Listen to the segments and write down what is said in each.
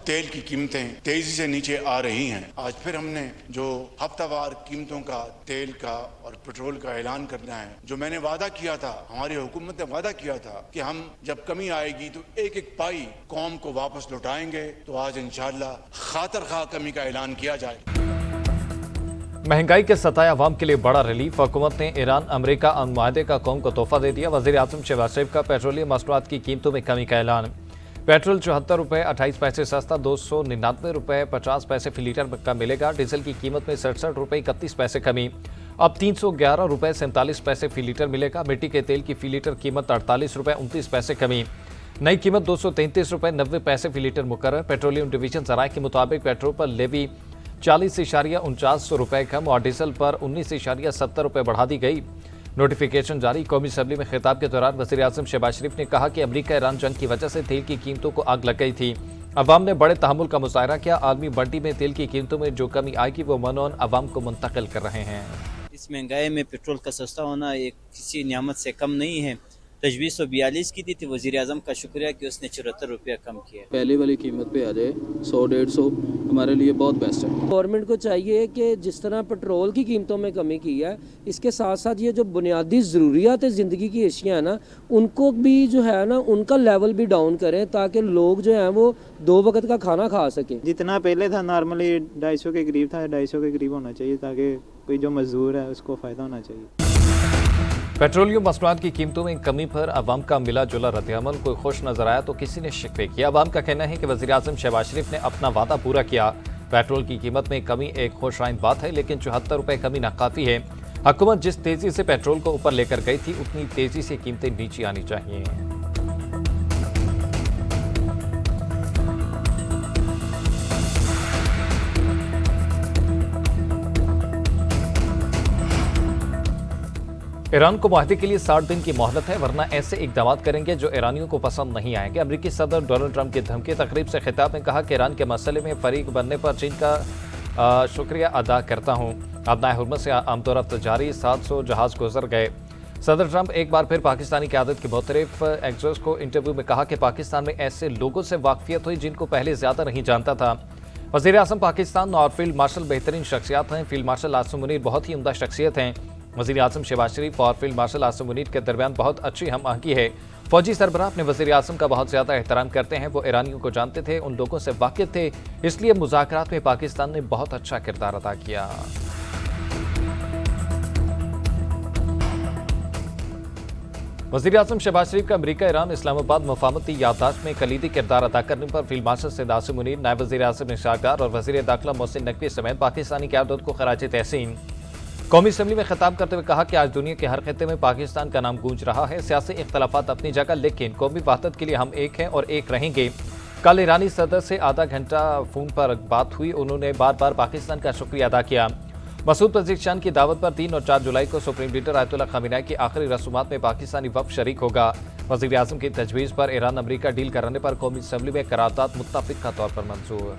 तेल की कीमतें तेजी से नीचे आ रही हैं, आज फिर हमने जो हफ्तावार कीमतों का तेल का और पेट्रोल का ऐलान करना है, जो मैंने वादा किया था, हमारी हुकूमत ने वादा किया था कि हम जब कमी आएगी तो एक एक पाई कौम को वापस लौटाएंगे, तो आज इंशाअल्लाह खातर खा कमी का ऐलान किया जाए। महंगाई के सताए अवाम के लिए बड़ा रिलीफ। हुकूमत ने ईरान अमेरिका मुआहदे का कौम को तोहफा दे दिया। वज़ीर आज़म शहबाज शरीफ का पेट्रोलियम मसनूआत की कीमतों में कमी का ऐलान। पेट्रोल 74 रुपये 28 पैसे सस्ता 299 रुपये 50 पैसे फी लीटर का मिलेगा। डीजल की कीमत में 67 रुपये 31 पैसे कमी, अब 311 रुपये 47 पैसे फी लीटर मिलेगा। मिट्टी के तेल की फी लीटर कीमत 48 रुपये 29 पैसे कमी, नई कीमत 233 रुपये 90 पैसे फी लीटर मुकर्रर। पेट्रोलियम डिवीजन जराये के मुताबिक पेट्रोल पर लेवी 40.49 रुपये कम और डीजल पर 19.70 रुपये बढ़ा दी गई। नोटिफिकेशन जारी। कौमी असम्बली में खिताब के दौरान वज़ीर आज़म शहबाज शरीफ ने कहा कि अमरीका ईरान जंग की वजह से तेल की कीमतों को आग लग गई थी। अवाम ने बड़े तहम्मुल का मुजाहरा किया। आलमी मंडी में तेल की कीमतों में जो कमी आएगी वो मनोन अवाम को मुंतकिल कर रहे हैं। इस महंगाई में पेट्रोल का सस्ता होना एक किसी नियामत से कम नहीं है। तजवीज़ 142 की दी थी, वज़ीर आज़म का शुक्रिया कि उसने 74 रुपया कम किया। पहले वाली कीमत पे आ जाए 100-150 हमारे लिए बहुत बेस्ट है। गवर्नमेंट को चाहिए कि जिस तरह पेट्रोल की कीमतों में कमी की है, इसके साथ साथ ये जो बुनियादी ज़रूरियात ज़िंदगी की अशिया है ना, उनको भी जो है ना उनका लेवल भी डाउन करें ताकि लोग जो हैं वो 2 वक्त का खाना खा सकें। जितना पहले था नॉर्मली 250 के करीब था, 250 के करीब होना चाहिए ताकि कोई जो मजदूर है उसको फ़ायदा होना चाहिए। पेट्रोलियम मसनूआत की कीमतों में कमी पर अवाम का मिला जुला रद्द-ए-अमल। कोई खुश नजर आया तो किसी ने शिकवे किया। अवाम का कहना है कि वज़ीर आज़म शहबाज शरीफ ने अपना वादा पूरा किया। पेट्रोल की कीमत में कमी एक खुशआइंद बात है, लेकिन 74 रुपये कमी नाकाफी है। हुकूमत जिस तेजी से पेट्रोल को ऊपर लेकर गई थी उतनी तेजी से कीमतें नीचे आनी चाहिए। ईरान को मुआहदे के लिए 60 दिन की मोहलत है, वरना ऐसे इकदाम करेंगे जो ईरानियों को पसंद नहीं आएंगे। अमरीकी सदर डोनाल्ड ट्रंप की धमकी तकरीब से खिताब में कहा कि ईरान के मसले में फरीक बनने पर चीन का शुक्रिया अदा करता हूँ। अपना हुर्मत से आमतौर जारी 700 जहाज गुजर गए। सदर ट्रंप एक बार फिर पाकिस्तानी क़यादत की मुतरफ एक्सोस को इंटरव्यू में कहा कि पाकिस्तान में ऐसे लोगों से वाकफियत हुई जिनको पहले ज़्यादा नहीं जानता था। वज़ीर आज़म पाकिस्तान और फील्ड मार्शल बेहतरीन शख्सियात हैं। फील्ड मार्शल आसिम मुनीर बहुत ही उम्दा शख्सियत हैं। वज़ीर आज़म शहबाज शरीफ और फील्ड मार्शल आसिम मुनीर के दरमियान बहुत अच्छी हम आहंगी है। फौजी सरबराह अपने वज़ीर आज़म का बहुत ज़्यादा एहतराम करते हैं। वो ईरानियों को जानते थे, उन लोगों से वाकिफ थे, इसलिए मुज़ाकरात में पाकिस्तान ने बहुत अच्छा किरदार अदा किया। वज़ीर आज़म शहबाज शरीफ का अमरीका ईरान इस्लामाबाद मुफाहमती याददाश्त में कलीदी किरदार अदा करने पर फील्ड मार्शल सैयद आसिम मुनीर, नायब वज़ीर आज़म निशागार और वज़ीर दाखिला मोहसिन नकवी समेत पाकिस्तानी क़यादत को खराज तहसीन। कौमी असम्बली में खिताब करते हुए कहा कि आज दुनिया के हर खिते में पाकिस्तान का नाम गूंज रहा है। सियासी इख्तलाफात अपनी जगह, लेकिन कौमी वहदत के लिए हम एक हैं और एक रहेंगे। कल ईरानी सदर से आधा घंटा फ़ोन पर बात हुई। उन्होंने बार बार पाकिस्तान का शुक्रिया अदा किया। मसूद पज़ेश्कियान की दावत पर 3 और 4 जुलाई को सुप्रीम लीडर आयतुल्लाह ख़ामेनी की आखिरी रसूमात में पाकिस्तानी वफ़द शरीक होगा। वज़ीर आज़म की तजवीज़ पर ईरान अमरीका डील कराने पर कौमी असम्बली में करारदाद मुत्तफ़िक़ा तौर पर मंजूर।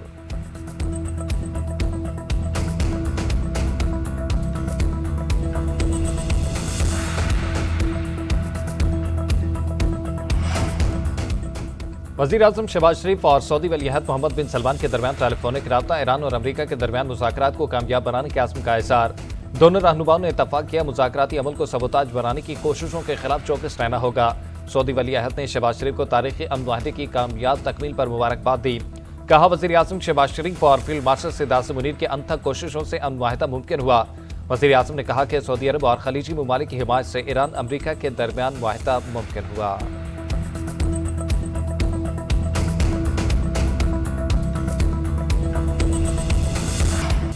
वज़ीर आज़म शहबाज शरीफ और सऊदी वलीअहद मोहम्मद बिन सलमान के दरमियान टेलीफोनिक रब्ता। ईरान और अमरीका के दरमियान मुज़ाकरात को कामयाब बनाने के आज़म का इज़हार। दोनों रहनुमाओं ने इत्तफ़ाक़ किया मुज़ाकराती अमल को सबोताज बनाने की कोशिशों के खिलाफ चौकस रहना होगा। सऊदी वलीअहद ने शहबाज शरीफ को तारीख़ी अमन मुआहदे की कामयाब तकमील पर मुबारकबाद दी। कहा वज़ीर आज़म शहबाज शरीफ और फील्ड मार्शल सैयद आसिम मुनीर के अनथक कोशिशों से अमन मुआहदा मुमकिन हुआ। वज़ीर आज़म ने कहा कि सऊदी अरब और खलीजी ममालिक की हिमायत से ईरान अमरीका के दरमियान मुआहदा मुमकिन हुआ।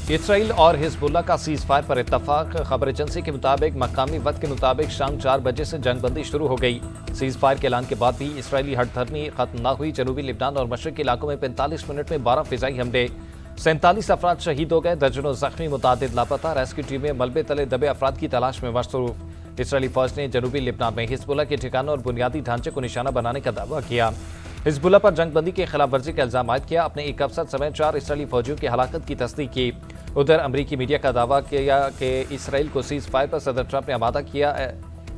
इसराइल और हिजबुल्लाह का सीज़ फायर पर इत्तफाक। खबर एजेंसी के मुताबिक मकामी वक्त के मुताबिक शाम 4 बजे से जंगबंदी शुरू हो गई। सीज़ फायर के ऐलान के बाद भी इसराइली हटधर्मी खत्म न हुई। जनूबी लिबनान और मशरक़ी इलाकों में 45 मिनट में 12 फ़िज़ाई हमले, 47 अफराद शहीद हो गए, दर्जनों जख्मी, मुतादिद लापता। रेस्क्यू टीमें मलबे तले दबे अफराद की तलाश में मसरूफ। इसराइली फौज ने जनूबी लिबनान में हिजबुल्लाह के ठिकानों और बुनियादी ढांचे को निशाना बनाने का दावा किया। हिजबुल्लाह पर जंगबंदी की खिलाफ वर्जी का इल्जाम आयद किया। अपने एक अफसर समेत 4 इसराइली फौजियों की हलाकत की तस्दीक की। उधर अमरीकी मीडिया का दावा किया कि इसराइल को सीज़ फायर पर सदर ट्रंप ने आमादा किया।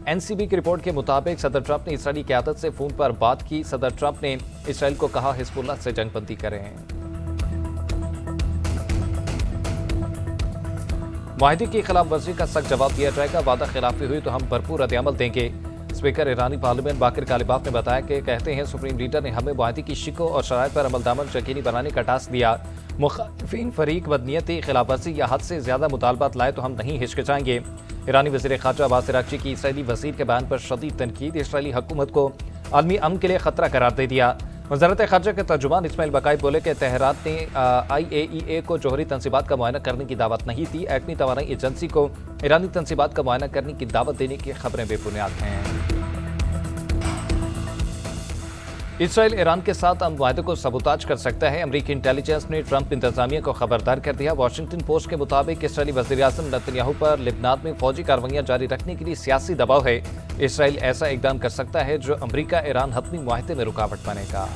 एनसीबी की रिपोर्ट के मुताबिक सदर ट्रंप ने इसराइली क़यादत से फ़ोन पर बात की। सदर ट्रंप ने इसराइल को कहा हिजबुल्लाह से जंगबंदी करें। माहिदे की खिलाफ वर्जी का सख्त जवाब दिया जाएगा। वादा खिलाफी हुई तो हम भरपूर रद्द-ए-अमल देंगे। स्पीकर ईरानी पार्लियामेंट बाकिर कालिबाफ ने बताया कि कहते हैं सुप्रीम लीडर ने हमें माहिदे की शिकों और शराइत पर अमलदामन यकीनी बनाने का टास्क दिया। मुखालिफिन फरीक बदनीयती, खिलाफवर्जी या हद से ज्यादा मुतालबात लाए तो हम नहीं हिचकिचाएंगे। ईरानी वज़ीर ख़ारजा अब्बास अराग़ची की इसराइली वज़ीर के बयान पर शदीद तनकीद। इसराइली हुकूमत को आलमी अमन के लिए खतरा करार दे दिया। वज़ारत ख़ारजा के तर्जुमान इस्माइल बकाई बोले कि तेहरान ने IAEA को जौहरी तंसीबात का मुआयना करने की दावत नहीं दी। एटमी तवानाई एजेंसी को ईरानी तंसीबात का मुआयना करने की दावत देने की खबरें बेबुनियाद हैं। इसराइल ईरान के साथ अमन मुआहदे को सबूताज कर सकता है। अमरीकी इंटेलिजेंस ने ट्रंप इंतजामिया को खबरदार कर दिया। वाशिंगटन पोस्ट के मुताबिक इसराइली वज़ीर आज़म नेतन्याहू पर लिबनान में फौजी कार्रवाइयां जारी रखने के लिए सियासी दबाव है। इसराइल ऐसा इकदाम कर सकता है जो अमरीका ईरान हतमी मुआहदे में रुकावट बनेगा।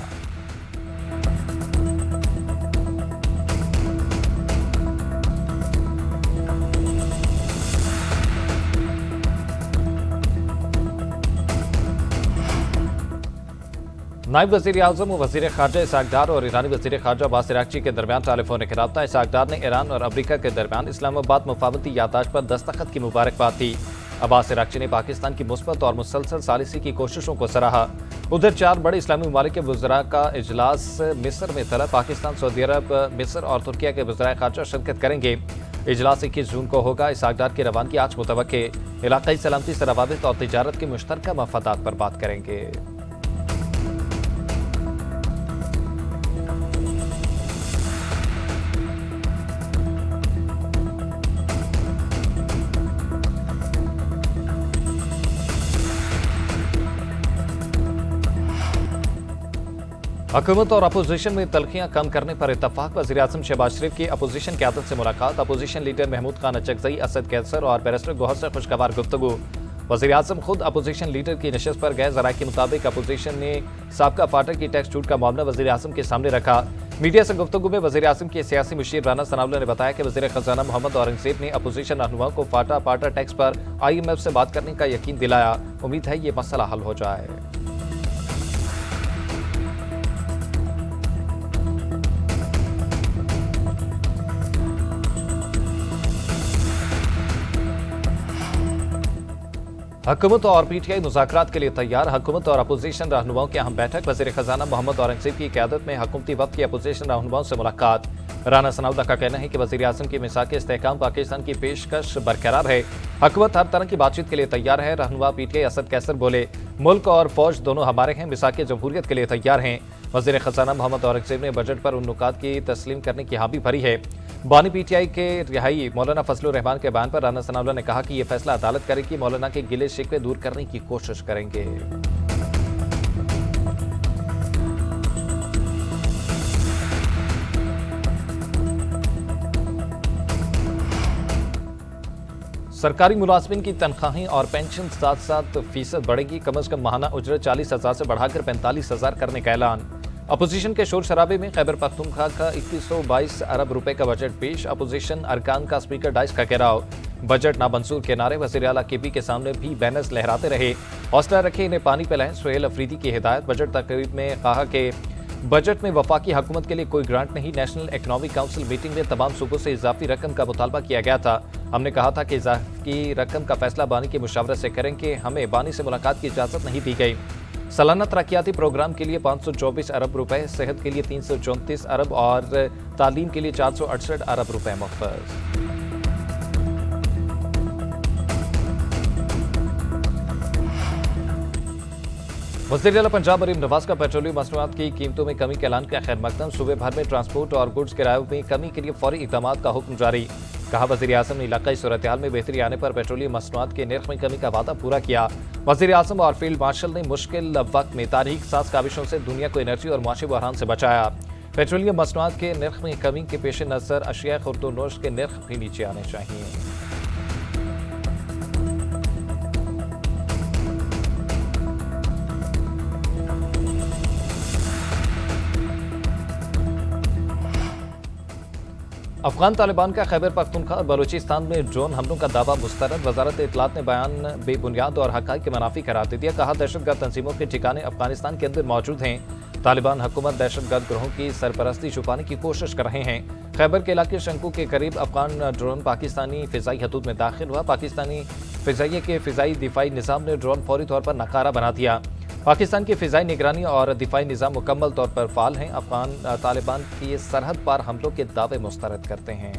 नायब वज़ीर आज़म व वज़ीर ख़ारजा इसहाक़ डार और ईरानी वज़ीर ख़ारजा अब्बास अराग़ची के दरमियान टेलीफोनिक रब्ता। इसहाक़ डार ने ईरान और अमरीका के दरमियान इस्लामाबाद मुफावती याददाश्त पर दस्तखत की मुबारकबाद दी। अब्बास अराग़ची ने पाकिस्तान की मुस्बत और मुसलसल सालिसी की कोशिशों को सराहा। उधर 4 बड़े इस्लामी ममालिक के वज़रा का इजलास मिस्र में तलब। पाकिस्तान, सऊदी अरब, मिस्र और तुर्किया के वज़राए ख़ारजा शिरकत करेंगे। इजलास 21 जून को होगा। इसहाक़ डार की रवानगी आज मुतवक्के। इलाक़ाई सलामती से रवाबित और तिजारत के मुश्तरका मफादात पर बात करेंगे। हुकूमत और अपोजिशन में तलखियां कम करने पर इत्तफाक। वज़ीर आज़म शहबाज शरीफ की अपोजिशन क़यादत से मुलाकात। अपोजिशन लीडर महमूद खान अचकज़ई, असद कैसर और बैरिस्टर गौहर से खुशगवार गुफ्तगू। वज़ीर आज़म खुद अपोजिशन लीडर की नशस्त पर गए। ज़राए के मुताबिक अपोजिशन ने साबका फाटर की टैक्स छूट का मामला वज़ीर आज़म के सामने रखा। मीडिया से गुफ्तगू में वज़ीर आज़म के सियासी मुशीर राना सनाउल्लाह ने बताया कि वज़ीर ख़जाना मोहम्मद औरंगज़ेब ने अपोजिशन रहनुमाओं को फाटा टैक्स पर IMF से बात करने का यकीन दिलाया। उम्मीद है ये मसला हल हो जाए। हुकूमत और PTI मुज़ाकरात के लिए तैयार। हुकूमत और अपोजिशन रहनुमाओं की अहम बैठक। वज़ीर ख़जाना मोहम्मद औरंगज़ेब की क़यादत में हुकूमती वफ़द की अपोजिशन रहनुमाओं से मुलाकात। राना सनाउल्लाह का कहना है कि वज़ीर आज़म की मिसाक़ इस्तेहकाम पाकिस्तान की पेशकश बरकरार है। हुकूमत हर तरह की बातचीत के लिए तैयार है। रहनुमा PTI असद कैसर बोले, मुल्क और फौज दोनों हमारे हैं, मिसाक़ जमहूरियत के लिए तैयार हैं। वज़ीर ख़जाना मोहम्मद औरंगज़ेब ने बजट पर उन नुकात की तस्लीम करने की हामी भरी है। बानी PTI के रिहाई मौलाना फजलुर रहमान के बयान पर राना सनाउल्लाह ने कहा कि यह फैसला अदालत करेगी। मौलाना के गिले शिकवे दूर करने की कोशिश करेंगे। सरकारी मुलाजमिन की तनख्वाहें और पेंशन 7% बढ़ेगी। कम अज कम माहाना उजरत 40,000 से बढ़ाकर 45,000 करने का ऐलान। अपोजिशन के शोर शराबे में खैबर पख्तूनख्वा का 2122 अरब रुपए का बजट पेश। अपोजिशन अरकान का स्पीकर डाइस का घेराव। बजट नामंजूर के नारे वज़ीर आला KB के सामने भी बैनर्स लहराते रहे। हौसला रखे इन्हें पानी पिलाएं, सुहेल अफरीदी की हिदायत। बजट तकरीब में कहा कि बजट में वफाकी हुकूमत के लिए कोई ग्रांट नहीं। नेशनल इकनॉमिक काउंसिल मीटिंग में तमाम सूबों से इजाफी रकम का मुतालबा किया गया था। हमने कहा था कि इजाफी रकम का फैसला बानी की मुशावरत से करेंगे। हमें बानी से मुलाकात की इजाज़त नहीं दी गई। सालाना तरक्याती प्रोग्राम के लिए 524 अरब रुपए, सेहत के लिए 334 अरब और तालीम के लिए 468 अरब रुपए मुख्तस। वज़ीर आला पंजाब मरीम नवाज का पेट्रोलियम मसनूआत की कीमतों में कमी के ऐलान का खैर मकदम। सूबे भर में ट्रांसपोर्ट और गुड्स किरायों में कमी के लिए फौरी इक़दाम का हुक्म जारी। कहा वज़ीर आज़म ने इलाक़ाई सूरत हाल में बेहतरी आने पर पेट्रोलियम मसनूआत के नर्ख में कमी का वादा पूरा किया। वज़ीर आज़म और फील्ड मार्शल ने मुश्किल वक्त में तारीख साज काविशों से दुनिया को एनर्जी और माशी बहरान से बचाया। पेट्रोलियम मसनूआत के नर्ख में कमी के पेश नज़र अशिया खुर्दोनोश के नर्ख भी नीचे आने चाहिए। अफगान तालिबान का खैबर पख्तूनख्वा और बलूचिस्तान में ड्रोन हमलों का दावा मुस्तरद। वजारत इत्तलात ने बयान बेबुनियाद और हक़ाइक़ के मनाफी करार दे दिया। कहा दहशतगर्द तंजीमों के ठिकाने अफगानिस्तान के अंदर मौजूद हैं। तालिबान हुकूमत दहशतगर्द ग्रोहों की सरपरस्ती छुपाने की कोशिश कर रहे हैं। खैबर के इलाके शंकू के करीब अफगान ड्रोन पाकिस्तानी फिजाई हदूद में दाखिल हुआ। पाकिस्तानी फिजाइये के फिजाई दिफाई निज़ाम ने ड्रोन फौरी तौर पर नकारा बना दिया। पाकिस्तान की फिजाई निगरानी और दिफाई निज़ाम मुकम्मल तौर पर फाल हैं। अफगान तालिबान की सरहद पार हमलों के दावे मुस्तरद करते हैं।